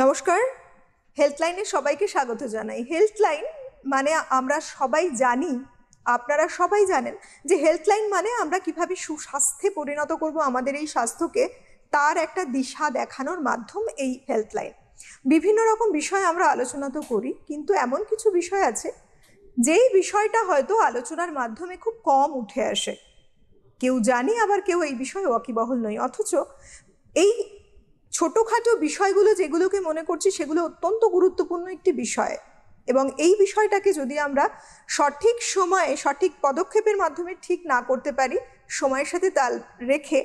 নমস্কার, হেলথলাইনে সবাইকে স্বাগত জানাই। হেলথলাইন মানে আমরা সবাই জানি, আপনারা সবাই জানেন যে হেলথলাইন মানে আমরা কিভাবে সুস্বাস্থ্যে পরিণত করব আমাদের এই স্বাস্থ্যকে, তার একটা দিশা দেখানোর মাধ্যম এই হেলথলাইন। বিভিন্ন রকম বিষয় আমরা আলোচনা তো করি, কিন্তু এমন কিছু বিষয় আছে যেই বিষয়টা হয়তো আলোচনার মাধ্যমে খুব কম উঠে আসে। কেউ জানি, আবার কেউ এই বিষয়ে ওয়াকিবহল নই। অথচ এই ছোটোখাটো বিষয়গুলো যেগুলোকে মনে করছি সেগুলো অত্যন্ত গুরুত্বপূর্ণ একটি বিষয়, এবং এই বিষয়টাকে যদি আমরা সঠিক সময়ে সঠিক পদক্ষেপের মাধ্যমে ঠিক না করতে পারি, সময়ের সাথে তাল রেখে,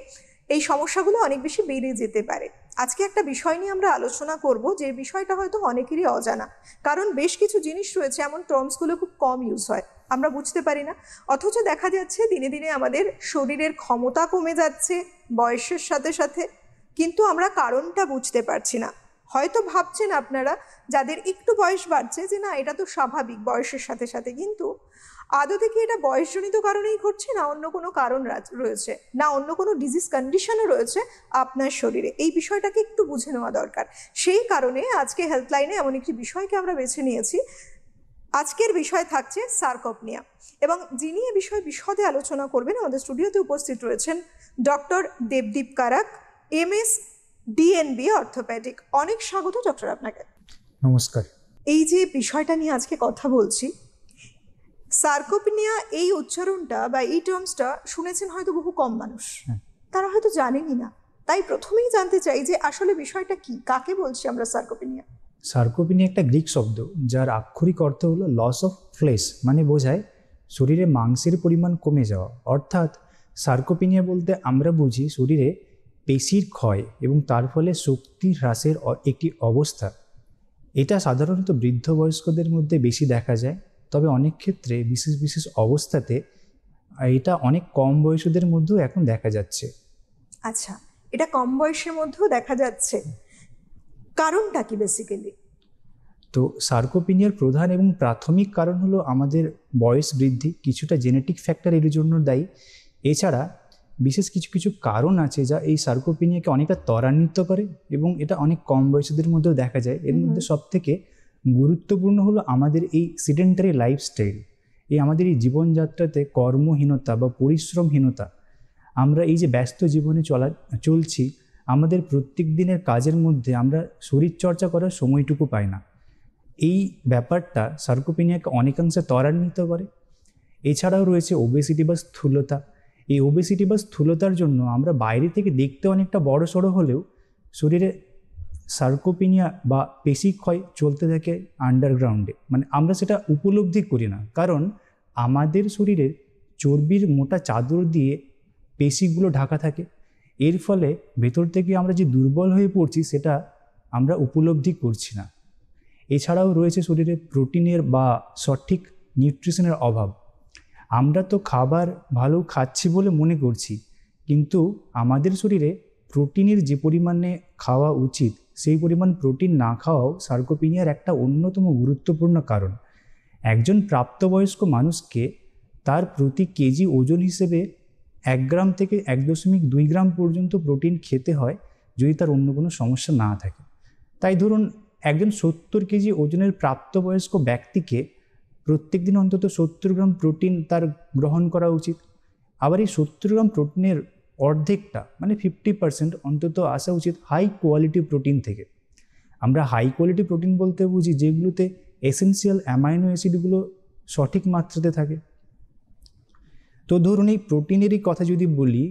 এই সমস্যাগুলো অনেক বেশি বেড়ে যেতে পারে। আজকে একটা বিষয় নিয়ে আমরা আলোচনা করব, যে বিষয়টা হয়তো অনেকেরই অজানা, কারণ বেশ কিছু জিনিস রয়েছে, এমন টার্মসগুলো খুব কম ইউজ হয়, আমরা বুঝতে পারি না। অথচ দেখা যাচ্ছে দিনে দিনে আমাদের শরীরের ক্ষমতা কমে যাচ্ছে বয়সের সাথে সাথে, কিন্তু আমরা কারণটা বুঝতে পারছি না। হয়তো ভাবছেন আপনারা যাদের একটু বয়স বাড়ছে যে না, এটা তো স্বাভাবিক বয়সের সাথে সাথে, কিন্তু আদতে কি এটা বয়সজনিত কারণেই ঘটছে, না অন্য কোনো কারণ রয়েছে, না অন্য কোনো ডিজিজ কন্ডিশনও রয়েছে আপনার শরীরে? এই বিষয়টাকে একটু বুঝে নেওয়া দরকার। সেই কারণে আজকে হেলথলাইনে এমন একটি বিষয়কে আমরা বেছে নিয়েছি। আজকের বিষয় থাকছে সার্কোপনিয়া, এবং যিনি এ বিষয়ে বিশদে আলোচনা করবেন আমাদের স্টুডিওতে উপস্থিত রয়েছেন doctor Debdeep Karak, MS DNB orthopaedic. অনেক স্বাগত ডক্টর আপনাকে। নমস্কার। এই যে বিষয়টা নিয়ে আজকে কথা বলছি, সার্কোপনিয়া, এই উচ্চারণটা বা এই টার্মসটা শুনেছেন হয়তো বহু কম মানুষ, তারা হয়তো জানেনই না। তাই প্রথমেই জানতে চাই যে আসলে বিষয়টা কি, কাকে বলছি আমরা সার্কোপনিয়া? সার্কোপেনিয়া একটা গ্রিক শব্দ, যার আক্ষরিক অর্থ হলো লস অফ ফ্লেশ, মানে বোঝায় শরীরে মাংসের পরিমাণ কমে যাওয়া। অর্থাৎ সার্কোপেনিয়া বলতে আমরা বুঝি শরীরে পেশির ক্ষয় এবং তার ফলে শক্তি হ্রাসের একটি অবস্থা। এটা সাধারণত বৃদ্ধ বয়স্কদের মধ্যে বেশি দেখা যায়, তবে অনেক ক্ষেত্রে বিশেষ বিশেষ অবস্থাতে এটা অনেক কম বয়সীদের মধ্যেও এখন দেখা যাচ্ছে। আচ্ছা, এটা কম বয়সের মধ্যেও দেখা যাচ্ছে, কারণটা কি বেসিক্যালি? তো সার্কোপেনিয়ার প্রধান এবং প্রাথমিক কারণ হলো আমাদের বয়স বৃদ্ধি, কিছুটা জেনেটিক ফ্যাক্টর এর জন্য দায়ী। এছাড়া বিশেষ কিছু কিছু কারণ আছে যা এই সার্কোপেনিয়াকে অনেকটা ত্বরান্বিত করে, এবং এটা অনেক কম বয়সীদের মধ্যেও দেখা যায়। এর মধ্যে সবথেকে গুরুত্বপূর্ণ হলো আমাদের এই সিডেন্টারি লাইফস্টাইল, আমাদের এই জীবনযাত্রাতে কর্মহীনতা বা পরিশ্রমহীনতা। আমরা এই যে ব্যস্ত জীবনে চলছি, আমাদের প্রত্যেক দিনের কাজের মধ্যে আমরা শরীরচর্চা করার সময়টুকু পাই না। এই ব্যাপারটা সার্কোপেনিয়াকে অনেকাংশে ত্বরান্বিত করে। এছাড়াও রয়েছে ওবেসিটি বা স্থূলতা। এই ওবেসিটি বা স্থূলতার জন্য আমরা বাইরে থেকে দেখতে অনেকটা বড় সড়ো হলেও শরীরে সার্কোপেনিয়া বা পেশিক্ষয় চলতে থাকে আন্ডারগ্রাউন্ডে, মানে আমরা সেটা উপলব্ধি করি না, কারণ আমাদের শরীরের চর্বির মোটা চাদর দিয়ে পেশিগুলো ঢাকা থাকে। এর ফলে ভেতর থেকে আমরা যে দুর্বল হয়ে পড়ছি সেটা আমরা উপলব্ধি করছি না। এছাড়াও রয়েছে শরীরে প্রোটিনের বা সঠিক নিউট্রিশনের অভাব। আমরা তো খাবার ভালো খাচ্ছি বলে মনে করছি, কিন্তু আমাদের শরীরে প্রোটিনের যে পরিমাণে খাওয়া উচিত সেই পরিমাণ প্রোটিন না খাওয়াও সার্কোপেনিয়ার একটা অন্যতম গুরুত্বপূর্ণ কারণ। একজন প্রাপ্তবয়স্ক মানুষকে তার প্রতি কেজি ওজন হিসেবে 1 গ্রাম থেকে 1.2 গ্রাম পর্যন্ত প্রোটিন খেতে হয়, যদি তার অন্য কোনো সমস্যা না থাকে। তাই ধরুন একজন 70 কেজি ওজনের প্রাপ্তবয়স্ক ব্যক্তিকে প্রত্যেক দিন অন্তত 70 গ্রাম প্রোটিন তার গ্রহণ করা উচিত। আবার এই 70 গ্রাম প্রোটিনের অর্ধেকটা মানে 50% অন্তত আসা উচিত হাই কোয়ালিটি প্রোটিন থেকে। আমরা হাই কোয়ালিটি প্রোটিন বলতে বুঝি যেগুলোতে এসেন্সিয়াল অ্যামাইনো অ্যাসিডগুলো সঠিক মাত্রাতে থাকে। তো ধরুন এই প্রোটিনেরই কথা যদি বলি,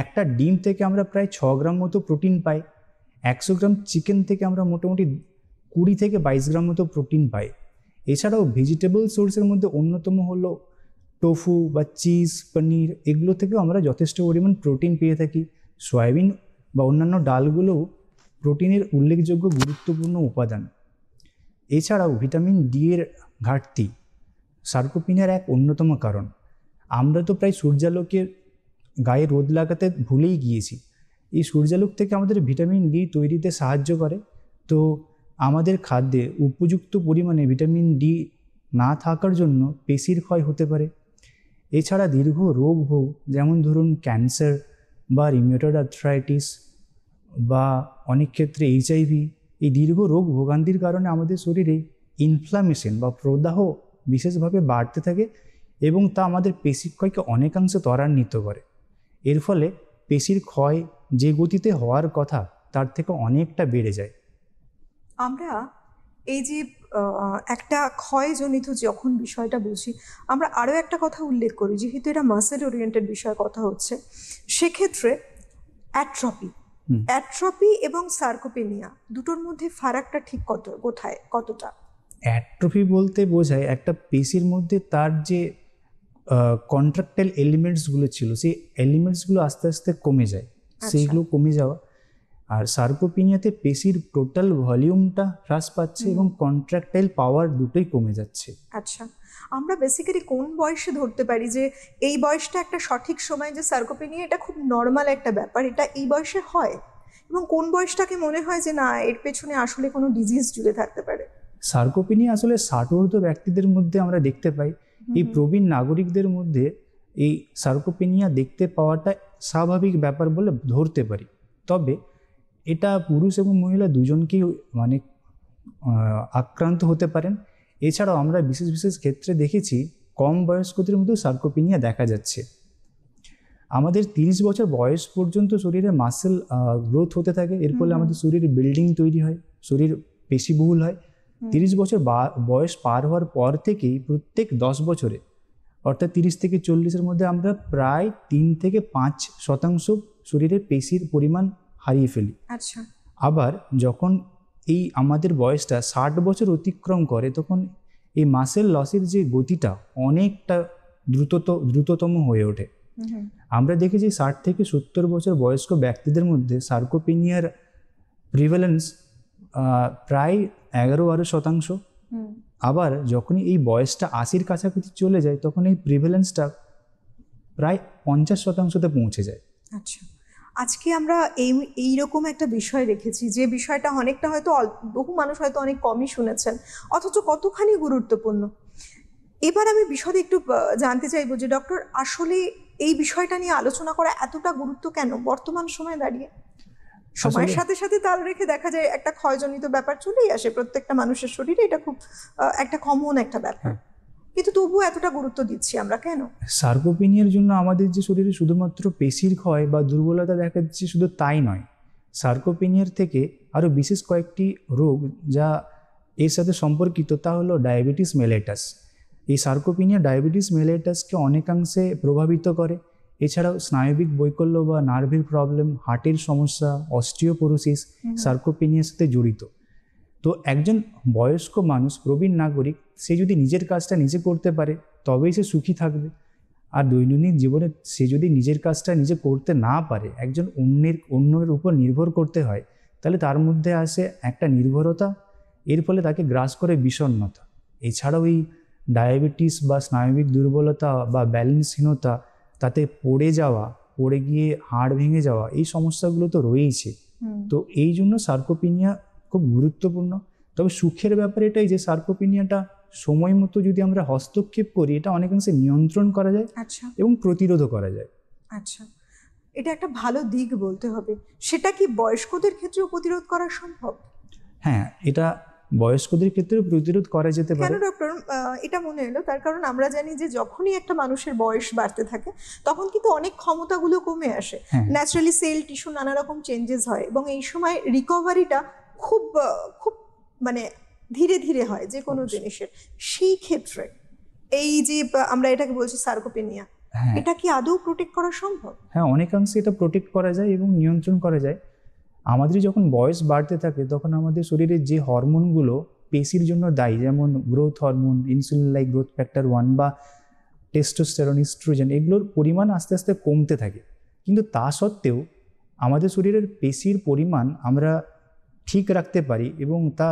একটা ডিম থেকে আমরা প্রায় 6 গ্রাম মতো প্রোটিন পাই। 100 গ্রাম চিকেন থেকে আমরা মোটামুটি 20 থেকে 22 গ্রাম মতো প্রোটিন পাই। এছাড়াও ভেজিটেবল সোর্সের মধ্যে অন্যতম হলো টোফু বা চিজ, পনির, এগুলো থেকেও আমরা যথেষ্ট পরিমাণ প্রোটিন পেয়ে থাকি। সয়াবিন বা অন্যান্য ডালগুলোও প্রোটিনের উল্লেখযোগ্য গুরুত্বপূর্ণ উপাদান। এছাড়াও ভিটামিন ডি এর ঘাটতি সার্কোপেনিয়ার এক অন্যতম কারণ। আমরা তো প্রায় সূর্যালোকের গায়ে রোদ লাগাতে ভুলেই গিয়েছি। এই সূর্যালোক থেকে আমাদের ভিটামিন ডি তৈরিতে সাহায্য করে। তো আমাদের খাদ্যে উপযুক্ত পরিমাণে ভিটামিন ডি না থাকার জন্য পেশির ক্ষয় হতে পারে। এছাড়া দীর্ঘ রোগ ভোগ, যেমন ধরুন ক্যান্সার বা রিউমেটয়েড আর্থ্রাইটিস বা অনেক ক্ষেত্রে HIV, এই দীর্ঘ রোগ ভোগান্তির কারণে আমাদের শরীরে ইনফ্লামেশন বা প্রদাহ বিশেষভাবে বাড়তে থাকে এবং তা আমাদের পেশিক্ষয়কে অনেকাংশে ত্বরান্বিত করে। এর ফলে পেশির ক্ষয় যে গতিতে হওয়ার কথা তার থেকে অনেকটা বেড়ে যায়। আমরা এই যে একটা ক্ষয়জনিত যখন বিষয়টা বুঝি, আমরা আরও একটা কথা উল্লেখ করি, যেহেতু এটা মাসেল ওরিয়েন্টেড বিষয় কথা হচ্ছে, সেক্ষেত্রে অ্যাট্রপি এবং সার্কোপেনিয়া দুটোর মধ্যে ফারাকটা ঠিক কতটা? অ্যাট্রফি বলতে বোঝায় একটা পেশির মধ্যে তার যে কন্ট্রাক্টাইল এলিমেন্টসগুলো ছিল সেই এলিমেন্টসগুলো আস্তে আস্তে কমে যায়, সেইগুলো কমে যাওয়া। আর সার্কোপেনিয়াতে পেশির টোটাল ভলিউমটা হ্রাস পাচ্ছে এবং কন্ট্রাক্টাইল পাওয়ার দুটোই কমে যাচ্ছে। আচ্ছা, আমরা বেসিক্যালি কোন বয়সে ধরতে পারি যে এই বয়সটা একটা সঠিক সময় যে সার্কোপেনিয়া এটা খুব নর্মাল একটা ব্যাপার, এটা এই বয়সে হয়, এবং কোন বয়সটাকে মনে হয় যে না এর পেছনে আসলে কোনো ডিজিজ জুড়ে থাকতে পারে? সার্কোপেনিয়া আসলে 60 ব্যক্তিদের মধ্যে আমরা দেখতে পাই। এই প্রবীণ নাগরিকদের মধ্যে এই সার্কোপেনিয়া দেখতে পাওয়াটা স্বাভাবিক ব্যাপার বলে ধরতে পারি। তবে এটা পুরুষ এবং মহিলা দুজনকেই মানে আক্রান্ত হতে পারেন। এছাড়াও আমরা বিশেষ বিশেষ ক্ষেত্রে দেখেছি কম বয়স্কদের মধ্যেও সার্কোপেনিয়া দেখা যাচ্ছে। আমাদের 30 বছর বয়স পর্যন্ত শরীরে মাসেল গ্রোথ হতে থাকে, এর ফলে আমাদের শরীরে বিল্ডিং তৈরি হয়, শরীর পেশিবহুল হয়। 30 বছর বয়স পার হওয়ার পর থেকেই প্রত্যেক 10 বছরে অর্থাৎ 30 থেকে 40-এর মধ্যে আমরা প্রায় 3 থেকে 5% শরীরের পেশির পরিমাণ হারিয়ে ফেলি। আচ্ছা, আবার যখন এই আমাদের বয়সটা 60 বছর অতিক্রম করে তখন এই মাসেল লসের যে গতিটা অনেকটা দ্রুততম হয়ে ওঠে। আমরা দেখেছি 60 থেকে 70 বছর বয়স্ক ব্যক্তিদের মধ্যে সার্কোপেনিয়ার প্রিভ্যালেন্স প্রায় 11-12%। আবার যখনই এই বয়সটা 80-র কাছাকাছি চলে যায় তখন এই প্রিভ্যালেন্সটা প্রায় 50%-তে পৌঁছে যায়। আচ্ছা, আজকে আমরা এইরকম একটা বিষয় রেখেছি যে বিষয়টা অনেকটা হয়তো বহু মানুষ হয়তো অনেক কমই শুনেছেন, অথচ কতখানি গুরুত্বপূর্ণ। এবার আমি বিষয়ে একটু জানতে চাইবো যে ডক্টর, আসলে এই বিষয়টা নিয়ে আলোচনা করা এতটা গুরুত্ব কেন বর্তমান সময়ে দাঁড়িয়ে? সময়ের সাথে সাথে তাল রেখে দেখা যায় একটা ক্ষয়জনিত ব্যাপার চলেই আসে প্রত্যেকটা মানুষের শরীরে, এটা খুব একটা কমন একটা ব্যাপার, কিন্তু তবুও এতটা গুরুত্ব দিচ্ছি আমরা কেন? সার্কোপেনিয়ার জন্য আমাদের যে শরীরে শুধুমাত্র পেশির ক্ষয় বা দুর্বলতা দেখা দিচ্ছে শুধু তাই নয়, সার্কোপেনিয়ার থেকে আরও বিশেষ কয়েকটি রোগ যা এর সাথে সম্পর্কিত, তা হলো ডায়াবেটিস মেলাইটাস। এই সার্কোপেনিয়া ডায়াবেটিস মেলাইটাসকে অনেকাংশে প্রভাবিত করে। এছাড়াও স্নায়বিক বৈকল্য বা নার্ভের প্রবলেম, হার্টের সমস্যা, অস্টিওপোরোসিস সার্কোপেনিয়ার সাথে জড়িত। তো একজন বয়স্ক মানুষ, প্রবীণ নাগরিক, সে যদি নিজের কাজটা নিজে করতে পারে তবেই সে সুখী থাকবে। আর দৈনন্দিন জীবনে সে যদি নিজের কাজটা নিজে করতে না পারে, একজন অন্যের উপর নির্ভর করতে হয়, তাহলে তার মধ্যে আসে একটা নির্ভরতা, এর ফলে তাকে গ্রাস করে বিষণ্ণতা। এছাড়াও এই ডায়াবেটিস বা স্নায়বিক দুর্বলতা বা ব্যালেন্সহীনতা, তাতে পড়ে গিয়ে হাড় ভেঙে যাওয়া, এই সমস্যাগুলো তো রয়েইছে। তো এই জন্য সার্কোপেনিয়া খুব গুরুত্বপূর্ণ। তবে সুখের ব্যাপার এটাই যে সার্কোপেনিয়াটা সময় মতো যদি আমরা হস্তক্ষেপ করি, এটা অনেকাংশে নিয়ন্ত্রণ করা যায় এবং প্রতিরোধও করা যায়। আচ্ছা, এটা একটা ভালো দিক বলতে হবে। সেটা কি বয়স্কদের ক্ষেত্রেও প্রতিরোধ করা সম্ভব? হ্যাঁ, এটা বয়স্কদের ক্ষেত্রেও প্রতিরোধ করা যেতে পারে। কেন ডক্টর এটা মনে এলো? তার কারণ আমরা জানি যে যখনই একটা মানুষের বয়স বাড়তে থাকে তখন কিন্তু অনেক ক্ষমতাগুলো কমে আসে, ন্যাচারালি সেল টিস্যু নানা রকম চেঞ্জেস হয়, এবং এই সময় রিকভারিটা খুব খুব মানে ধীরে ধীরে হয় যে কোনো জিনিসের। সেই ক্ষেত্রে এই যে আমরা এটাকে বলছি সার্কোপেনিয়া, এটা কি আদৌ প্রোটেক্ট করা সম্ভব? হ্যাঁ, অনেকাংশে এটা প্রোটেক্ট করা যায় এবং নিয়ন্ত্রণ করা যায়। আমাদের যখন বয়স বাড়তে থাকে তখন আমাদের শরীরে যে হরমোনগুলো পেশির জন্য দায়ী, যেমন growth hormone, insulin like growth factor 1 বা টেস্টোস্টেরন, ইস্ট্রোজেন, এগুলোর পরিমাণ আস্তে আস্তে কমতে থাকে। কিন্তু তা সত্ত্বেও আমাদের শরীরের পেশির পরিমাণ আমরা ঠিক রাখতে পারি এবং তা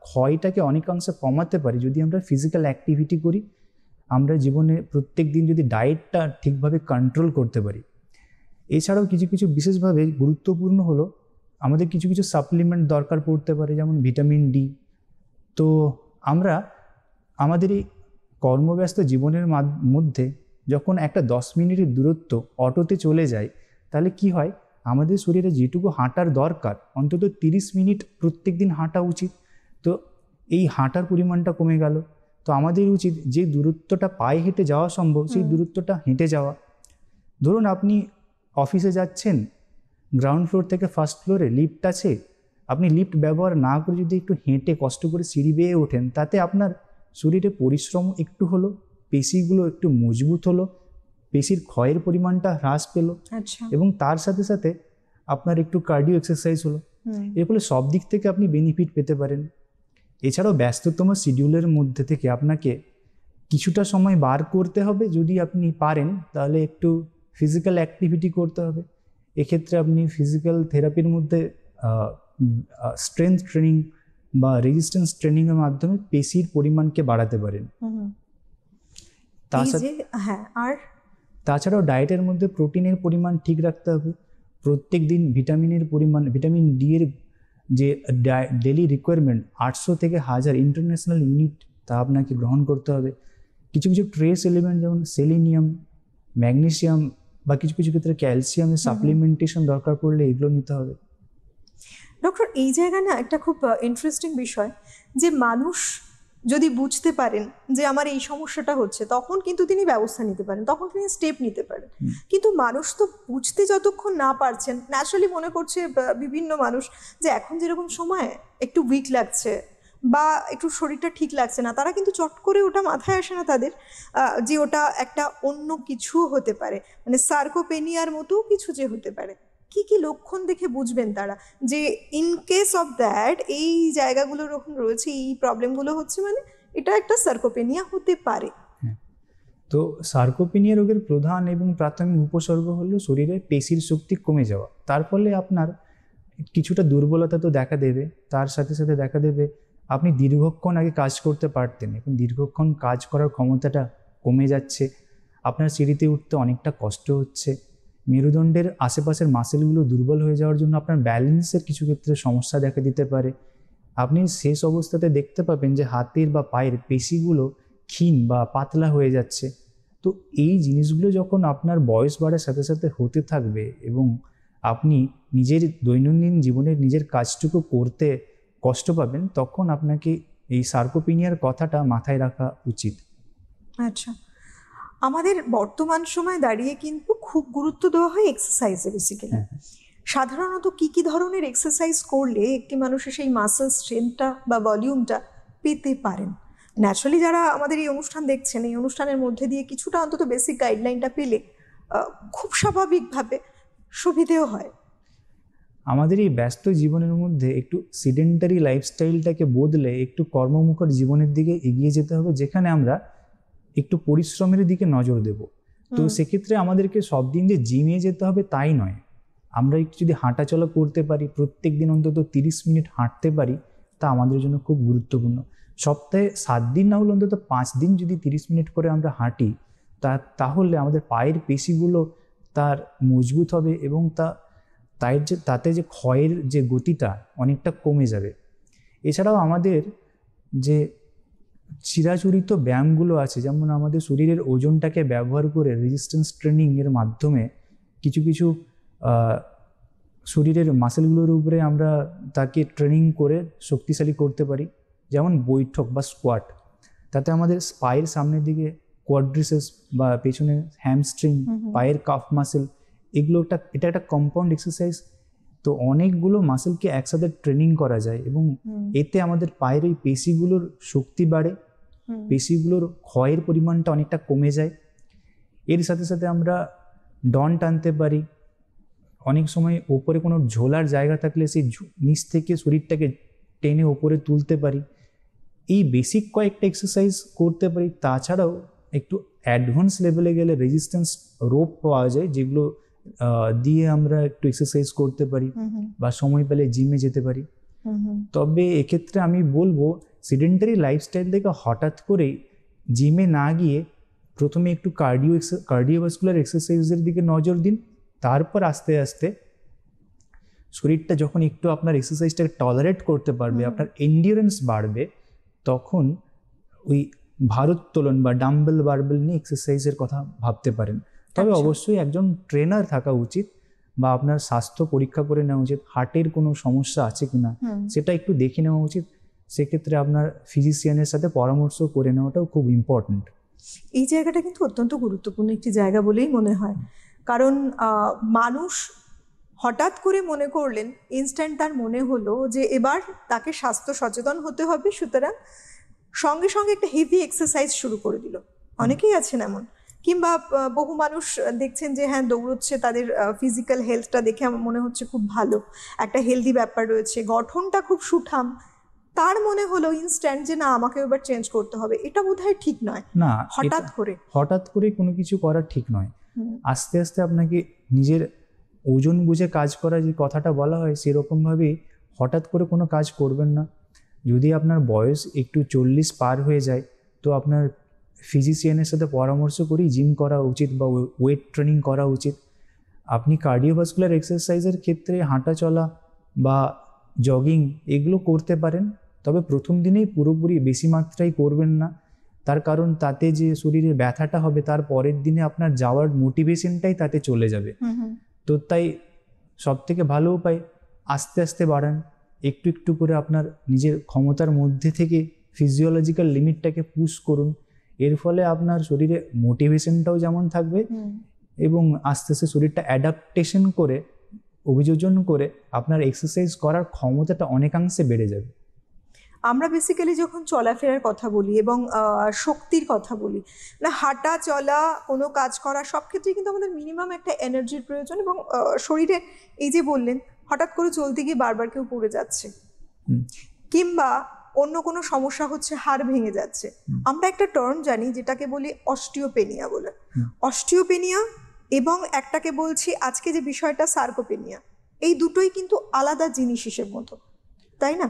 ক্ষয়টাকে অনেকাংশে কমাতে পারি যদি আমরা ফিজিক্যাল অ্যাক্টিভিটি করি, আমরা জীবনে প্রত্যেক দিন যদি ডায়েটটা ঠিকভাবে কন্ট্রোল করতে পারি। এছাড়াও কিছু কিছু বিশেষভাবে গুরুত্বপূর্ণ হলো আমাদের কিছু কিছু সাপ্লিমেন্ট দরকার পড়তে পারে, যেমন ভিটামিন ডি। তো আমরা আমাদের এই কর্মব্যস্ত জীবনের মধ্যে যখন একটা 10 মিনিটের দূরত্ব অটোতে চলে যায়, তাহলে কি হয়, আমাদের শরীরে যেটুকু হাঁটার দরকার অন্তত 30 মিনিট প্রত্যেক দিন হাঁটা উচিত। তো এই হাঁটার পরিমাণটা কমে গেল, তো আমাদের উচিত যে দূরত্বটা পায়ে হেঁটে যাওয়া সম্ভব সেই দূরত্বটা হেঁটে যাওয়া। ধরুন আপনি অফিসে যাচ্ছেন, গ্রাউন্ড ফ্লোর থেকে ফার্স্ট ফ্লোরে লিফট আছে, আপনি লিফট ব্যবহার না করে যদি একটু হেঁটে কষ্ট করে সিঁড়ি বেয়ে ওঠেন, তাতে আপনার শরীরে পরিশ্রম একটু হলো, পেশিগুলো একটু মজবুত হলো, পেশির ক্ষয়ের পরিমাণটা হ্রাস পেল, আচ্ছা। এবং তার সাথে সাথে আপনার একটু কার্ডিও এক্সারসাইজ হলো। এর ফলে সব দিক থেকে আপনি বেনিফিট পেতে পারেন। এছাড়াও ব্যস্ততম শিডিউলের মধ্যে থেকে আপনাকে কিছুটা সময় বার করতে হবে, যদি আপনি পারেন তাহলে একটু ফিজিক্যাল অ্যাক্টিভিটি করতে হবে। এক্ষেত্রে আপনি ফিজিক্যাল থেরাপির মধ্যে স্ট্রেংথ ট্রেনিং বা রেজিস্ট্যান্স ট্রেনিংয়ের মাধ্যমে পেশির পরিমাণকে বাড়াতে পারেন। হ্যাঁ, আর তাছাড়াও ডায়েটের মধ্যে প্রোটিনের পরিমাণ ঠিক রাখতে হবে। প্রত্যেক দিন ভিটামিনের পরিমাণ, ভিটামিন ডি এর যে ডেলি রিকোয়ারমেন্ট 800 থেকে 1000 ইন্টারন্যাশনাল ইউনিট, তা আপনাকে গ্রহণ করতে হবে। কিছু কিছু ট্রেস এলিমেন্ট যেমন সেলিনিয়াম, ম্যাগনেসিয়াম বা কিছু কিছু ক্ষেত্রে ক্যালসিয়ামের সাপ্লিমেন্টেশন দরকার পড়লে এগুলো নিতে হবে। ডক্টর, এই জায়গায় না একটা খুব ইন্টারেস্টিং বিষয়, যে মানুষ যদি বুঝতে পারেন যে আমার এই সমস্যাটা হচ্ছে, তখন কিন্তু তিনি ব্যবস্থা নিতে পারেন, তখন তিনি স্টেপ নিতে পারেন। কিন্তু মানুষ তো বুঝতে যতক্ষণ না পারছেন, ন্যাচারালি মনে করছে বিভিন্ন মানুষ যে এখন যেরকম সময় একটু উইক লাগছে বা একটু শরীরটা ঠিক লাগছে না, তারা কিন্তু চট করে ওটা মাথায় আসে না তাদের, যে ওটা একটা অন্য কিছু হতে পারে, মানে সার্কোপেনিয়ার মতো কিছু যে হতে পারে। কি কি লক্ষণ দেখে বুঝবেন তারা যে ইন কেস অফ দ্যাট এই জায়গাগুলো যখন রয়েছে, এই প্রবলেমগুলো হচ্ছে, মানে এটা একটা সার্কোপেনিয়া হতে পারে? তো সার্কোপেনিয়া রোগের প্রধান এবং প্রাথমিক উপসর্গ হলো শরীরে পেশির শক্তি কমে যাওয়া। তার ফলে আপনার কিছুটা দুর্বলতা তো দেখা দেবে, তার সাথে সাথে দেখা দেবে আপনি দীর্ঘক্ষণ আগে কাজ করতে পারতেন, এখন দীর্ঘক্ষণ কাজ করার ক্ষমতাটা কমে যাচ্ছে, আপনার সিঁড়িতে উঠতে অনেকটা কষ্ট হচ্ছে, মেরুদণ্ডের আশেপাশের মাসেলগুলো দুর্বল হয়ে যাওয়ার জন্য আপনার ব্যালেন্সের কিছু ক্ষেত্রে সমস্যা দেখা দিতে পারে। আপনি শেষ অবস্থাতে দেখতে পাবেন যে হাতের বা পায়ের পেশিগুলো ক্ষীণ বা পাতলা হয়ে যাচ্ছে। তো এই জিনিসগুলো যখন আপনার বয়স বাড়ার সাথে সাথে হতে থাকবে এবং আপনি নিজের দৈনন্দিন জীবনের নিজের কাজটুকু করতে কষ্ট পাবেন, তখন আপনাকে এই সার্কোপেনিয়ার কথাটা মাথায় রাখা উচিত। আচ্ছা, আমাদের বর্তমান সময় দাঁড়িয়ে কিন্তু খুব গুরুত্ব দেওয়া হয় এক্সারসাইজে বেসিক্যালি। সাধারণত কি কি ধরনের এক্সারসাইজ করলে একটি মানুষের সেই মাসেল স্ট্রেংথটা বা ভলিউমটা পেতে পারেন? ন্যাচারালি যারা আমাদের এই অনুষ্ঠান দেখছেন, এই অনুষ্ঠানের মধ্যে দিয়ে কিছুটা অন্তত বেসিক গাইডলাইনটা পেলে খুব স্বাভাবিকভাবে সুবিধেও হয়। আমাদের এই ব্যস্ত জীবনের মধ্যে একটু সিডেন্টারি লাইফস্টাইলটাকে বদলে একটু কর্মমুখর জীবনের দিকে এগিয়ে যেতে হবে, যেখানে আমরা একটু পরিশ্রমের দিকে নজর দেব। তো সেক্ষেত্রে আমাদেরকে সব দিন যে জিমে যেতে হবে তাই নয়, আমরা একটু যদি হাঁটাচলা করতে পারি, প্রত্যেক দিন অন্তত 30 মিনিট হাঁটতে পারি, তা আমাদের জন্য খুব গুরুত্বপূর্ণ। সপ্তাহে 7 দিন না হলে অন্তত 5 দিন যদি 30 মিনিট করে আমরা হাঁটি, তাহলে আমাদের পায়ের পেশিগুলো তার মজবুত হবে এবং তাতে যে ক্ষয়ের যে গতিটা অনেকটা কমে যাবে। এছাড়াও আমাদের যে চিরাচরিত ব্যায়ামগুলো আছে, যেমন আমাদের শরীরের ওজনটাকে ব্যবহার করে রেজিস্ট্যান্স ট্রেনিংয়ের মাধ্যমে কিছু কিছু শরীরের মাসেলগুলোর উপরে আমরা তাকে ট্রেনিং করে শক্তিশালী করতে পারি, যেমন বৈঠক বা স্কোয়াট। তাতে আমাদের পায়ের সামনের দিকে কোয়াড্রিসেপস বা পেছনে হ্যামস্ট্রিং, পায়ের কাফ মাসেল, এটা একটা কম্পাউন্ড এক্সারসাইজ। তো অনেকগুলো মাসেলকে একসাথে ট্রেনিং করা যায় এবং এতে আমাদের পায়ের এই পেশিগুলোর শক্তি বাড়ে, পেশিগুলোর ক্ষয়ের পরিমাণটা অনেকটা কমে যায়। এর সাথে সাথে আমরা ডন টানতে পারি, অনেক সময় ওপরে কোনো ঝোলার জায়গা থাকলে সেই নিচ থেকে শরীরটাকে টেনে ওপরে তুলতে পারি। এই বেসিক কয়েকটা এক্সারসাইজ করতে পারি। তাছাড়াও একটু অ্যাডভান্স লেভেলে গেলে রেজিস্ট্যান্স রোপ পাওয়া যায়, যেগুলো দিয়ে আমরা একটু এক্সারসাইজ করতে পারি বা সময় পেলে জিমে যেতে পারি। তবে এক্ষেত্রে আমি বলবো, সিডেন্টারি লাইফস্টাইল থেকে হঠাৎ করে জিমে না গিয়ে প্রথমে একটু কার্ডিওভাস্কুলার এক্সারসাইজের দিকে নজর দিন। তারপর আস্তে আস্তে শরীরটা যখন একটু আপনার এক্সারসাইজটাকে টলারেট করতে পারবে, আপনার এন্ডিউরেন্স বাড়বে, তখন ওই ভারোত্তোলন বা ডাম্বেল বারবেল নিয়ে এক্সারসাইজের কথা ভাবতে পারেন। তবে অবশ্যই একজন ট্রেনার থাকা উচিত, বা আপনার স্বাস্থ্য পরীক্ষা করে নেওয়া উচিত, হার্টের কোনো সমস্যা আছে কিনা সেটা একটু দেখে নেওয়া উচিত। সেক্ষেত্রে আপনার ফিজিশিয়ানের সাথে পরামর্শ করে নেওয়াটাও খুব ইম্পর্ট্যান্ট। এই জায়গাটা কিন্তু অত্যন্ত গুরুত্বপূর্ণ একটি জায়গা বলেই মনে হয়, কারণ মানুষ হঠাৎ করে মনে করলেন, ইনস্ট্যান্ট তার মনে হলো যে এবার তাকে স্বাস্থ্য সচেতন হতে হবে, সুতরাং সঙ্গে সঙ্গে একটা হেভি এক্সারসাইজ শুরু করে দিল। অনেকেই আছেন এমন, কিংবা বহু মানুষ দেখছেন যে হ্যাঁ দৌড়চ্ছে, তাদের ফিজিক্যাল হেলথটা দেখে আমার মনে হচ্ছে খুব ভালো, একটা হেলদি ব্যাপার রয়েছে, গঠনটা খুব সুঠাম, তার মনে হলো ইনস্ট্যান্ট যে না আমাকে এবার চেঞ্জ করতে হবে। এটা বোধহয় ঠিক নয়। না, হঠাৎ করে কোনো কিছু করা ঠিক নয়। আস্তে আস্তে আপনাকে নিজের ওজন বুঝে কাজ করা যে কথাটা বলা হয়, সেরকমভাবেই হঠাৎ করে কোনো কাজ করবেন না। যদি আপনার বয়স একটু 40 পার হয়ে যায়, তো আপনার ফিজিশিয়ানের সাথে পরামর্শ করেই জিম করা উচিত বা ওয়েট ট্রেনিং করা উচিত। আপনি কার্ডিওভাস্কুলার এক্সারসাইজের ক্ষেত্রে হাঁটা চলা বা জগিং এগুলো করতে পারেন, তবে প্রথম দিনেই পুরোপুরি বেশি মাত্রায় করবেন না। তার কারণ তাতে যে শরীরে ব্যথাটা হবে, তার পরের দিনে আপনার যাওয়ার মোটিভেশনটাই তাতে চলে যাবে। তো তাই সব থেকে ভালো উপায় আস্তে আস্তে বাড়ান, একটু একটু করে আপনার নিজের ক্ষমতার মধ্যে থেকে ফিজিওলজিক্যাল লিমিটটাকে পুশ করুন। এর ফলে আপনার শরীরে মোটিভেশনটাও যেমন থাকবে এবং আস্তে আস্তে শরীরটা অ্যাডাপ্টেশন করে, অভিযোজন করে আপনার এক্সারসাইজ করার ক্ষমতাটা অনেকাংশে বেড়ে যাবে। আমরা বেসিক্যালি যখন চলাফেরার কথা বলি এবং শক্তির কথা বলি, না হাঁটা চলা কোনো কাজ করা সব ক্ষেত্রেই কিন্তু আমাদের মিনিমাম একটা এনার্জির প্রয়োজন, এবং শরীরে এই যে বললেন হঠাৎ করে চলতে গিয়ে বারবার কেউ পড়ে যাচ্ছে, কিংবা অন্য কোনো সমস্যা হচ্ছে, হাড় ভেঙে যাচ্ছে, আমরা একটা টার্ম জানি যেটাকে বলি অস্টিওপেনিয়া বলে। অস্টিওপেনিয়া এবং একটাকে বলছি আজকে যে বিষয়টা সার্কোপেনিয়া, এই দুটোই কিন্তু আলাদা জিনিস হিসেব মতো, তাই না?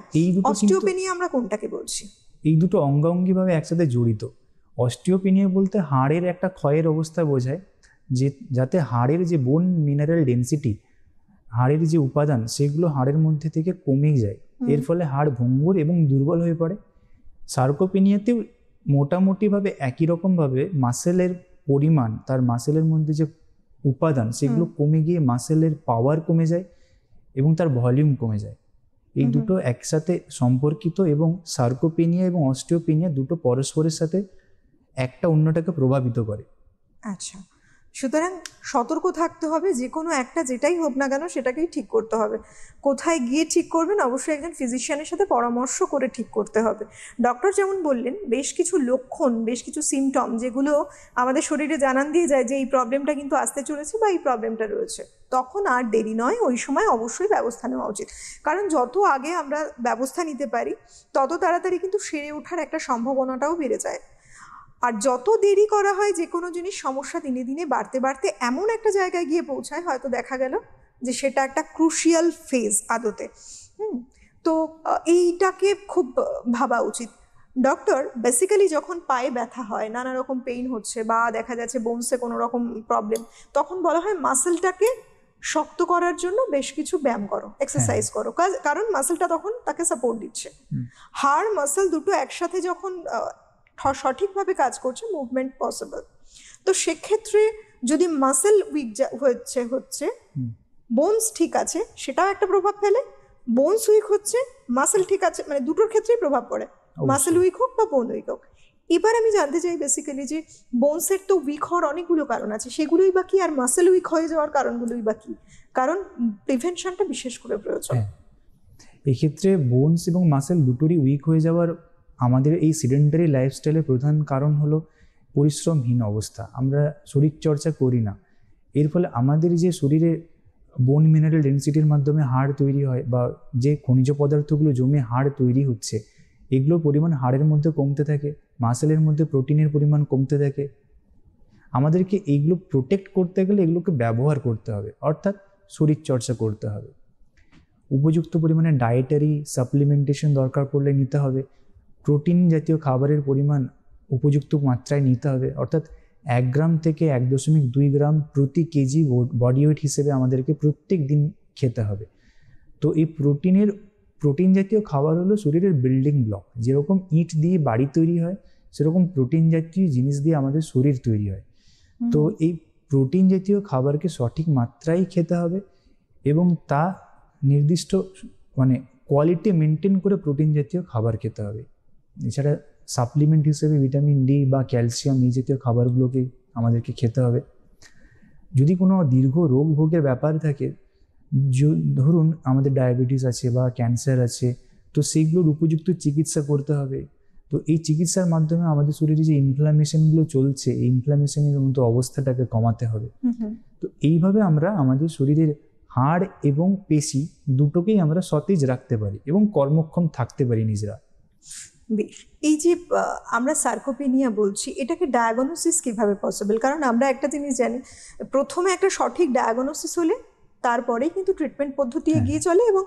অস্টিওপেনিয়া আমরা কোনটাকে বলছি? এই দুটো অঙ্গাঙ্গিভাবে একসাথে জড়িত। অস্টিওপেনিয়া বলতে হাড়ের একটা ক্ষয়ের অবস্থা বোঝায়, যে যাতে হাড়ের যে বোন মিনারেল ডেন্সিটি, হাড়ের যে উপাদান, সেগুলো হাড়ের মধ্যে থেকে কমে যায়, এর ফলে হাড় ভঙ্গুর এবং দুর্বল হয়ে পড়ে। সার্কোপেনিয়াতেও মোটামুটিভাবে একই রকমভাবে মাসেলের পরিমাণ, তার মাসেলের মধ্যে যে উপাদান সেগুলো কমে গিয়ে মাসেলের পাওয়ার কমে যায় এবং তার ভলিউম কমে যায়। এই দুটো একসাথে সম্পর্কিত, এবং সার্কোপেনিয়া এবং অস্টিওপেনিয়া দুটো পরস্পরের সাথে একটা অন্যটাকে প্রভাবিত করে। আচ্ছা, সুতরাং সতর্ক থাকতে হবে, যে কোনো একটা যেটাই হোক না কেন সেটাকেই ঠিক করতে হবে। কোথায় গিয়ে ঠিক করবেন, অবশ্যই একজন ফিজিশিয়ানের সাথে পরামর্শ করে ঠিক করতে হবে। ডক্টর যেমন বললেন, বেশ কিছু লক্ষণ, বেশ কিছু সিমটম যেগুলো আমাদের শরীরে জানান দিয়ে যায় যে এই প্রবলেমটা কিন্তু আসতে চলেছে বা এই প্রবলেমটা রয়েছে, তখন আর দেরি নয়, ওই সময় অবশ্যই ব্যবস্থা নেওয়া উচিত। কারণ যত আগে আমরা ব্যবস্থা নিতে পারি, তত তাড়াতাড়ি কিন্তু সেরে ওঠার একটা সম্ভাবনাটাও বেড়ে যায়। আর যত দেরি করা হয়, যে কোনো জিনিস সমস্যা দিনে দিনে বাড়তে বাড়তে এমন একটা জায়গায় গিয়ে পৌঁছায়, হয়তো দেখা গেল যে সেটা একটা ক্রুশিয়াল ফেজ আদতে। তো এইটাকে খুব ভাবা উচিত। ডক্টর, বেসিক্যালি যখন পায়ে ব্যথা হয়, নানা রকম পেইন হচ্ছে, বা দেখা যাচ্ছে বোনসে কোনো রকম প্রবলেম, তখন বলা হয় মাসেলটাকে শক্ত করার জন্য বেশ কিছু ব্যায়াম করো, এক্সারসাইজ করো, কারণ মাসেলটা তখন তাকে সাপোর্ট দিচ্ছে। হাড় মাসেল দুটো একসাথে যখন সঠিকভাবে কাজ করছে, মুভমেন্ট পসিবল। তো সেক্ষেত্রে যদি মাসেল উইক হচ্ছে বোনস ঠিক আছে, সেটাও একটা প্রভাব ফেলে। বোনস উইক হচ্ছে, মাসেল ঠিক আছে, মানে দুটোর ক্ষেত্রেই প্রভাব পড়ে, মাসেল উইক হোক বা বোন উইক হোক। এবার আমি জানতে চাই বেসিক্যালি যে বোনসের তো উইক হওয়ার অনেকগুলো কারণ আছে, সেগুলোই বা কি, আর মাসেল উইক হয়ে যাওয়ার কারণগুলোই বা কি? কারণ প্রিভেনশনটা বিশেষ করে প্রয়োজন। এক্ষেত্রে বোনস এবং মাসেল দুটোরই উইক হয়ে যাওয়ার আমাদের এই সিডেন্টারি লাইফস্টাইলের প্রধান কারণ হলো পরিশ্রমহীন অবস্থা। আমরা শরীরচর্চা করি না, এর ফলে আমাদের যে শরীরে বোন মিনারেল ডেন্সিটির মাধ্যমে হাড় তৈরি হয় বা যে খনিজ পদার্থগুলো জমে হাড় তৈরি হচ্ছে, এগুলোর পরিমাণ হাড়ের মধ্যে কমতে থাকে, মাসেলের মধ্যে প্রোটিনের পরিমাণ কমতে থাকে। আমাদেরকে এইগুলো প্রোটেক্ট করতে গেলে এগুলোকে ব্যবহার করতে হবে, অর্থাৎ শরীরচর্চা করতে হবে। উপযুক্ত পরিমাণে ডায়েটারি সাপ্লিমেন্টেশন দরকার পড়লে নিতে হবে। প্রোটিন জাতীয় খাবারের পরিমাণ উপযুক্ত মাত্রায় নিতে হবে, অর্থাৎ 1 গ্রাম থেকে 1.2 গ্রাম প্রতি কেজি বডি ওয়েট হিসেবে আমাদেরকে প্রত্যেক দিন খেতে হবে। তো এই প্রোটিন জাতীয় খাবার হলো শরীরের বিল্ডিং ব্লক। যেরকম ইট দিয়ে বাড়ি তৈরি হয়, সেরকম প্রোটিন জাতীয় জিনিস দিয়ে আমাদের শরীর তৈরি হয়। তো এই প্রোটিন জাতীয় খাবারকে সঠিক মাত্রায় খেতে হবে এবং তা নির্দিষ্ট মানে কোয়ালিটি মেনটেন করে প্রোটিন জাতীয় খাবার খেতে হবে। এছাড়া সাপ্লিমেন্ট হিসেবে ভিটামিন ডি বা ক্যালসিয়াম এই জাতীয় খাবারগুলোকে আমাদেরকে খেতে হবে। যদি কোনো দীর্ঘ রোগ ভোগের ব্যাপার থাকে, ধরুন আমাদের ডায়াবেটিস আছে বা ক্যান্সার আছে, তো সেইগুলোর উপযুক্ত চিকিৎসা করতে হবে। তো এই চিকিৎসার মাধ্যমে আমাদের শরীরে যে ইনফ্লামেশনগুলো চলছে, এই ইনফ্লামেশনের মতো অবস্থাটাকে কমাতে হবে। তো এইভাবে আমরা আমাদের শরীরের হাড় এবং পেশি দুটোকেই আমরা সতেজ রাখতে পারি এবং কর্মক্ষম থাকতে পারি নিজেরা। বেশ, এই যে আমরা সার্কোপেনিয়া বলছি, এটাকে ডায়াগনোসিস কিভাবে পসিবল? কারণ আমরা একটা জিনিস জানি, প্রথমে একটা সঠিক ডায়াগনোসিস হলে তারপরেই কিন্তু ট্রিটমেন্ট পদ্ধতি এগিয়ে চলে এবং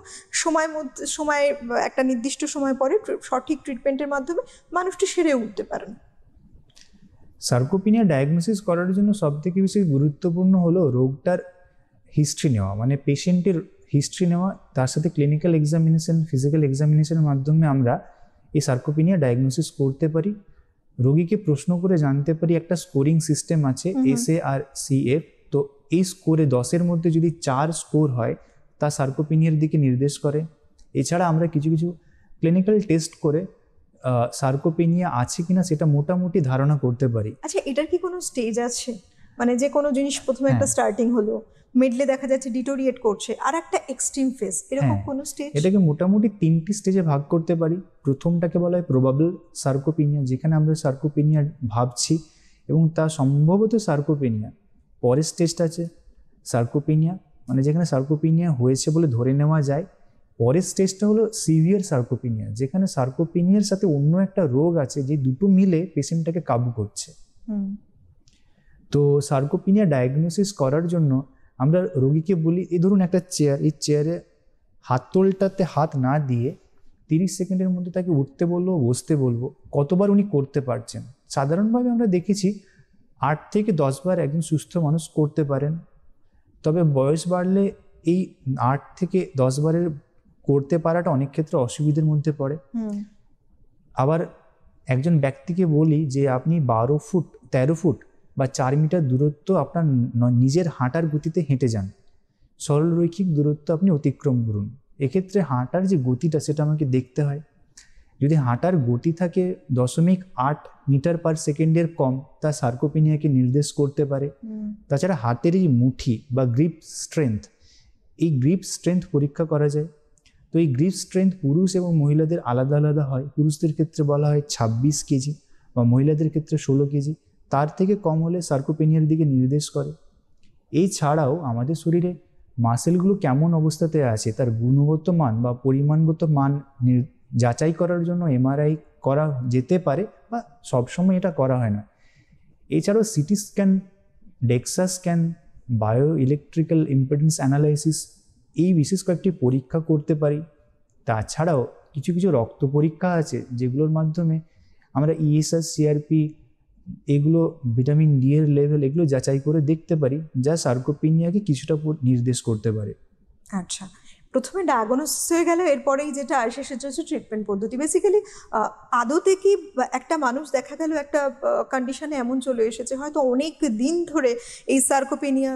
সময় একটা নির্দিষ্ট সময় পরে সঠিক ট্রিটমেন্টের মাধ্যমে মানুষটি সেরে উঠতে পারেন। সার্কোপেনিয়া ডায়াগনোসিস করার জন্য সবথেকে বেশি গুরুত্বপূর্ণ হলো রোগটার হিস্ট্রি নেওয়া, মানে পেশেন্টের হিস্ট্রি নেওয়া, তার সাথে ক্লিনিক্যাল এক্সামিনেশন, ফিজিক্যাল এক্সামিনেশনের মাধ্যমে আমরা এই সার্কোপেনিয়া ডায়াগনোসিস করতে পারি। রোগীকে প্রশ্ন করে জানতে পারি, একটা স্কোরিং সিস্টেম আছে SARCF, তো এই স্কোরে 10-এর মধ্যে যদি 4 স্কোর হয় তা সার্কোপেনিয়ার দিকে নির্দেশ করে। এছাড়া আমরা কিছু কিছু ক্লিনিক্যাল টেস্ট করে সার্কোপেনিয়া আছে কিনা সেটা মোটামুটি ধারণা করতে পারি। আচ্ছা, এটার কি কোনো স্টেজ আছে? মানে যে কোনো জিনিস প্রথমে একটা স্টার্টিং হলো, মিডলে দেখা যাচ্ছে ডিটোরিয়েট করছে, আর একটা এক্সট্রিম ফেজ, এরকম কোনো স্টেজ? এটাকে মোটামুটি 3টি স্টেজে ভাগ করতে পারি। প্রথমটাকে বলা হয় প্রবাবল সার্কোপেনিয়া, যেখানে আমরা সার্কোপেনিয়া ভাবছি এবং তা সম্ভবত সার্কোপেনিয়া। পরের স্টেজটা আছে সার্কোপেনিয়া, মানে যেখানে সার্কোপেনিয়া হয়েছে বলে ধরে নেওয়া যায়। পরের স্টেজটা হলো সিভিয়ার সার্কোপেনিয়া, যেখানে সার্কোপেনিয়ার সাথে অন্য একটা রোগ আছে, যে দুটো মিলে পেশেন্টটাকে কাবু করছে। তো সার্কোপেনিয়া ডায়াগনোসিস করার জন্য আমরা রোগীকে বলি, এই ধরুন একটা চেয়ার, এই চেয়ারে হাতলটাতে হাত না দিয়ে 30 সেকেন্ডের মধ্যে তাকে উঠতে বলবো, বসতে বলবো, কতবার উনি করতে পারছেন। সাধারণভাবে আমরা দেখেছি 8 থেকে 10 বার একজন সুস্থ মানুষ করতে পারেন, তবে বয়স বাড়লে এই 8 থেকে 10 বারের করতে পারাটা অনেক ক্ষেত্রে অসুবিধার মধ্যে পড়ে। আবার একজন ব্যক্তিকে বলি যে আপনি 12 ফুট 13 ফুট বা 4 মিটার দূরত্ব আপনার নিজের হাঁটার গতিতে হেঁটে যান, সরল রৈখিক দূরত্ব আপনি অতিক্রম করুন। এক্ষেত্রে হাঁটার যে গতিটা সেটা আমাকে দেখতে হয়। যদি হাঁটার গতি থাকে 0.8 মিটার পার সেকেন্ডের কম, তা সার্কোপেনিয়াকে নির্দেশ করতে পারে। তাছাড়া হাতের এই মুঠি বা গ্রিপ স্ট্রেংথ, এই গ্রিপ স্ট্রেংথ পরীক্ষা করা যায়। তো এই গ্রিপ স্ট্রেংথ পুরুষ এবং মহিলাদের আলাদা আলাদা হয়। পুরুষদের ক্ষেত্রে বলা হয় 26 কেজি বা মহিলাদের ক্ষেত্রে 16 কেজি। তার থেকে কম হলে সার্কোপেনিয়ার দিকে নির্দেশ করে। এই ছাড়াও আমাদের শরীরে মাসেলগুলো কেমন অবস্থাতে আছে তার গুণগত মান বা পরিমাণগত মান যাচাই করার জন্য MRI করা যেতে পারে, বা সবসময় এটা করা হয় না। এছাড়াও CT scan, DEXA scan, bio electrical impedance analysis, এই বিশেষ কয়েকটি পরীক্ষা করতে পারি। তাছাড়াও কিছু কিছু রক্ত পরীক্ষা আছে যেগুলোর মাধ্যমে আমরা ESR, CRP, এগুলো ভিটামিন ডি এর লেভেল, এগুলো যাচাই করে দেখতে পারি, যা সার্কোপেনিয়াকে কিছুটা নির্দেশ করতে পারে। আচ্ছা, প্রথমে ডায়াগনোসিস হয়ে গেল, এরপরেই যেটা আসে সেটা হচ্ছে ট্রিটমেন্ট পদ্ধতি। বেসিক্যালি আদতে কি একটা মানুষ দেখা গেল একটা কন্ডিশনে এমন চলে এসেছে, হয়তো অনেক দিন ধরে এই সার্কোপেনিয়া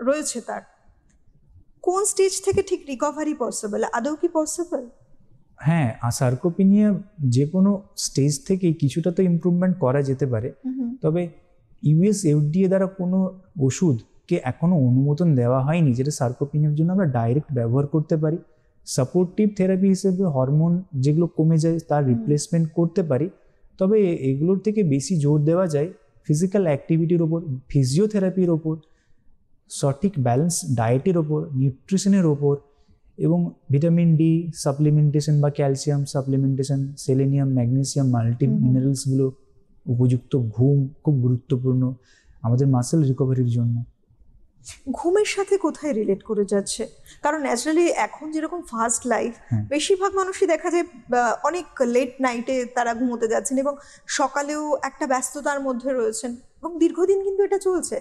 রয়েছে, তার কোন স্টেজ থেকে ঠিক রিকভারি পসিবল? আদৌ কি পসিবল? হ্যাঁ, সার্কোপেনিয়া যে কোনো স্টেজ থেকেই কিছুটা তো ইমপ্রুভমেন্ট করা যেতে পারে। তবে US FDA দ্বারা কোনো ওষুধকে এখনো অনুমোদন দেওয়া হয়নি যেটা সার্কোপেনিয়ার জন্য আমরা ডাইরেক্ট ব্যবহার করতে পারি। সাপোর্টিভ থেরাপি হিসেবে হরমোন যেগুলো কমে যায় তার রিপ্লেসমেন্ট করতে পারি। তবে এগুলোর থেকে বেশি জোর দেওয়া যায় ফিজিক্যাল অ্যাক্টিভিটির ওপর, ফিজিওথেরাপির ওপর, সঠিক ব্যালেন্স ডায়েটের ওপর, নিউট্রিশনের ওপর, এবং ভিটামিন ডি সাপ্লিমেন্টেশন বা calcium supplementation, selenium, magnesium, multi মিনারেলসগুলো, উপযুক্ত ঘুম খুব গুরুত্বপূর্ণ আমাদের মাসেল রিকভারির জন্য। ঘুমের সাথে কোথায় রিলেট করে যাচ্ছে? কারণ ন্যাচারালি এখন যেরকম ফাস্ট লাইফ, বেশিরভাগ মানুষই দেখা যায় অনেক লেট নাইটে তারা ঘুমোতে যাচ্ছেন এবং সকালেও একটা ব্যস্ততার মধ্যে রয়েছেন, এবং দীর্ঘদিন কিন্তু এটা চলছে।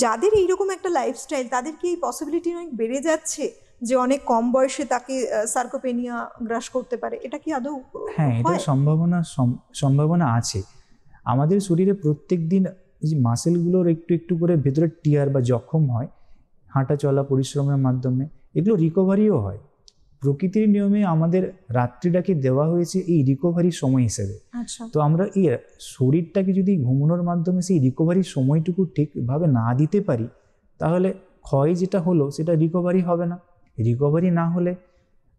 যাদের এইরকম একটা লাইফস্টাইল, তাদের কি এই পসিবিলিটি অনেক বেড়ে যাচ্ছে যে অনেক কম বয়সে তাকে সার্কোপেনিয়া গ্রাস করতে পারে? এটা কি আদৌ? হ্যাঁ, এটা সম্ভাবনা আছে। আমাদের শরীরে প্রত্যেক দিন যে মাসেলগুলোর একটু একটু করে ভেতরে টিয়ার বা জখম হয় হাঁটা চলা পরিশ্রমের মাধ্যমে, এগুলো রিকভারিও হয়। প্রকৃতির নিয়মে আমাদের রাত্রিটাকে দেওয়া হয়েছে এই রিকভারির সময় হিসেবে। আচ্ছা, তো আমরা এই শরীরটাকে যদি ঘুমানোর মাধ্যমে সেই রিকভারির সময়টুকু ঠিকভাবে না দিতে পারি, তাহলে ক্ষয় যেটা হলো সেটা রিকভারি হবে না। রিকভারি না হলে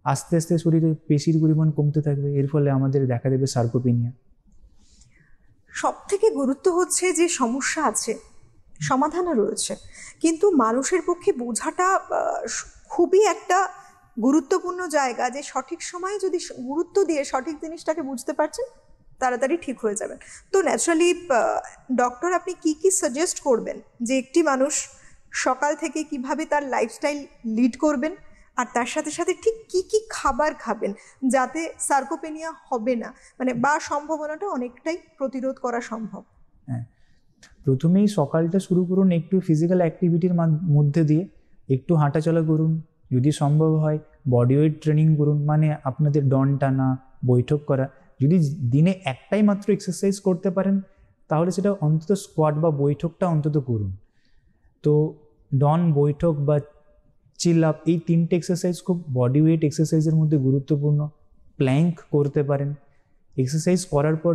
আস্তে আস্তে শরীরে পেশির পরিমাণ কমতে থাকবে, এর ফলে আমাদের দেখা দেবে সার্কোপেনিয়া। সব থেকে গুরুত্ব হচ্ছে যে সমস্যা আছে, সমাধানও রয়েছে, কিন্তু মানুষের পক্ষে বোঝাটা খুবই একটা গুরুত্বপূর্ণ জায়গা, যে সঠিক সময়ে যদি গুরুত্ব দিয়ে সঠিক জিনিসটাকে বুঝতে পারছেন, তাড়াতাড়ি ঠিক হয়ে যাবেন। তো ন্যাচারালি ডক্টর, আপনি কি কি সাজেস্ট করবেন যে একটি মানুষ সকাল থেকে কিভাবে তার লাইফস্টাইল লিড করবেন, আর তার সাথে সাথে ঠিক কি কি খাবার খাবেন যাতে সার্কোপেনিয়া হবে না, মানে বা সম্ভাবনাটা অনেকটাই প্রতিরোধ করা সম্ভব? হ্যাঁ, প্রথমেই সকালটা শুরু করুন একটু ফিজিক্যাল অ্যাক্টিভিটির মধ্যে দিয়ে। একটু হাঁটাচলা করুন, যদি সম্ভব হয় বডি ওয়েট ট্রেনিং করুন, মানে আপনাদের ডন টানা, বৈঠক করা। যদি দিনে একটাই মাত্র এক্সারসাইজ করতে পারেন, তাহলে সেটা অন্তত স্কোয়াট বা বৈঠকটা অন্তত করুন। তো ডন, বৈঠক বা চিল আপ, এই তিনটে এক্সারসাইজ খুব বডি ওয়েট এক্সারসাইজের মধ্যে গুরুত্বপূর্ণ। প্ল্যাঙ্ক করতে পারেন। এক্সারসাইজ করার পর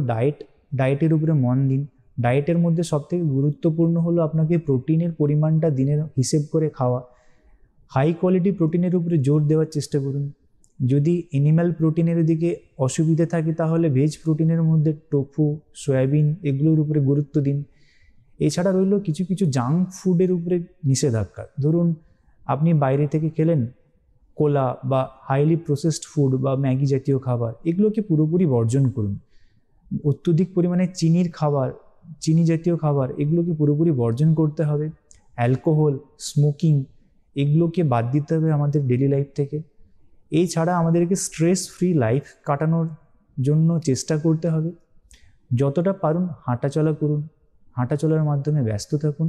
ডায়েটের উপরে মন দিন। ডায়েটের মধ্যে সবথেকে গুরুত্বপূর্ণ হলো আপনাকে প্রোটিনের পরিমাণটা দিনের হিসেব করে খাওয়া। হাই কোয়ালিটি প্রোটিনের উপরে জোর দেওয়ার চেষ্টা করুন। যদি অ্যানিম্যাল প্রোটিনের দিকে অসুবিধে থাকে, তাহলে ভেজ প্রোটিনের মধ্যে টোফু, সয়াবিন, এগুলোর উপরে গুরুত্ব দিন। এছাড়া রইল কিছু কিছু জাঙ্ক ফুডের উপরে নিষেধাজ্ঞা। ধরুন আপনি বাইরে থেকে খেলেন কোলা বা হাইলি প্রসেসড ফুড বা ম্যাগি জাতীয় খাবার, এগুলোকে পুরোপুরি বর্জন করুন। অত্যধিক পরিমাণে চিনি জাতীয় খাবার, এগুলোকে পুরোপুরি বর্জন করতে হবে। অ্যালকোহল, স্মোকিং, এগুলোকে বাদ দিতে হবে আমাদের ডেলি লাইফ থেকে। এছাড়া আমাদেরকে স্ট্রেস ফ্রি লাইফ কাটানোর জন্য চেষ্টা করতে হবে। যতটা পারুন হাঁটাচলা করুন, হাঁটাচলার মাধ্যমে ব্যস্ত থাকুন,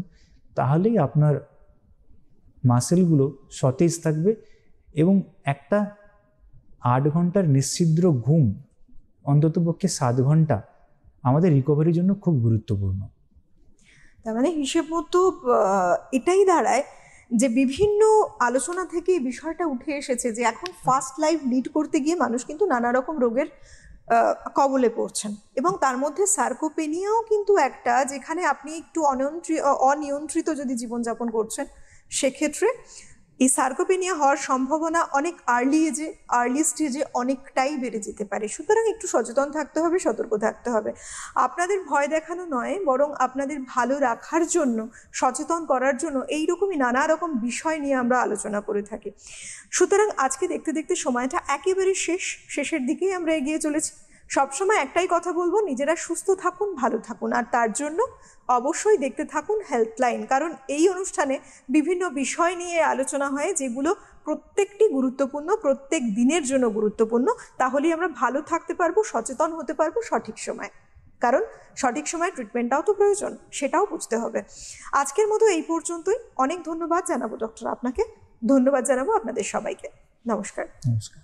তাহলেই আপনার মাসেলগুলো সতেজ থাকবে। এবং একটা 8 ঘন্টার নিশ্ছিদ্র ঘুম, অন্ততপক্ষে 7 ঘন্টা, আমাদের রিকভারির জন্য খুব গুরুত্বপূর্ণ। তার মানে হিসেব মতো এটাই দাঁড়ায় যে বিভিন্ন আলোচনা থেকে এই বিষয়টা উঠে এসেছে যে এখন ফাস্ট লাইফ লিড করতে গিয়ে মানুষ কিন্তু নানা রকম রোগের কবলে পড়ছেন, এবং তার মধ্যে সার্কোপেনিয়াও কিন্তু একটা, যেখানে আপনি একটু অনিয়ন্ত্রিত যদি জীবনযাপন করছেন, সেক্ষেত্রে এই সার্কোপেনিয়া হওয়ার সম্ভাবনা অনেক আর্লি স্টেজে অনেকটাই বেড়ে যেতে পারে। সুতরাং একটু সচেতন থাকতে হবে, সতর্ক থাকতে হবে। আপনাদের ভয় দেখানো নয়, বরং আপনাদের ভালো রাখার জন্য, সচেতন করার জন্য এইরকমই নানা রকম বিষয় নিয়ে আমরা আলোচনা করে থাকি। সুতরাং আজকে দেখতে দেখতে সময়টা একেবারে শেষের দিকেই আমরা এগিয়ে চলেছি। সবসময় একটাই কথা বলবো, নিজেরা সুস্থ থাকুন, ভালো থাকুন, আর তার জন্য অবশ্যই দেখতে থাকুন হেলথলাইন, কারণ এই অনুষ্ঠানে বিভিন্ন বিষয় নিয়ে আলোচনা হয় যেগুলো প্রত্যেকটি গুরুত্বপূর্ণ, প্রত্যেক দিনের জন্য গুরুত্বপূর্ণ। তাহলেই আমরা ভালো থাকতে পারবো, সচেতন হতে পারবো সঠিক সময়, কারণ সঠিক সময় ট্রিটমেন্টটাও তো প্রয়োজন, সেটাও বুঝতে হবে। আজকের মতো এই পর্যন্তই। অনেক ধন্যবাদ জানাবো ডক্টর আপনাকে, ধন্যবাদ জানাবো আপনাদের সবাইকে। নমস্কার। নমস্কার।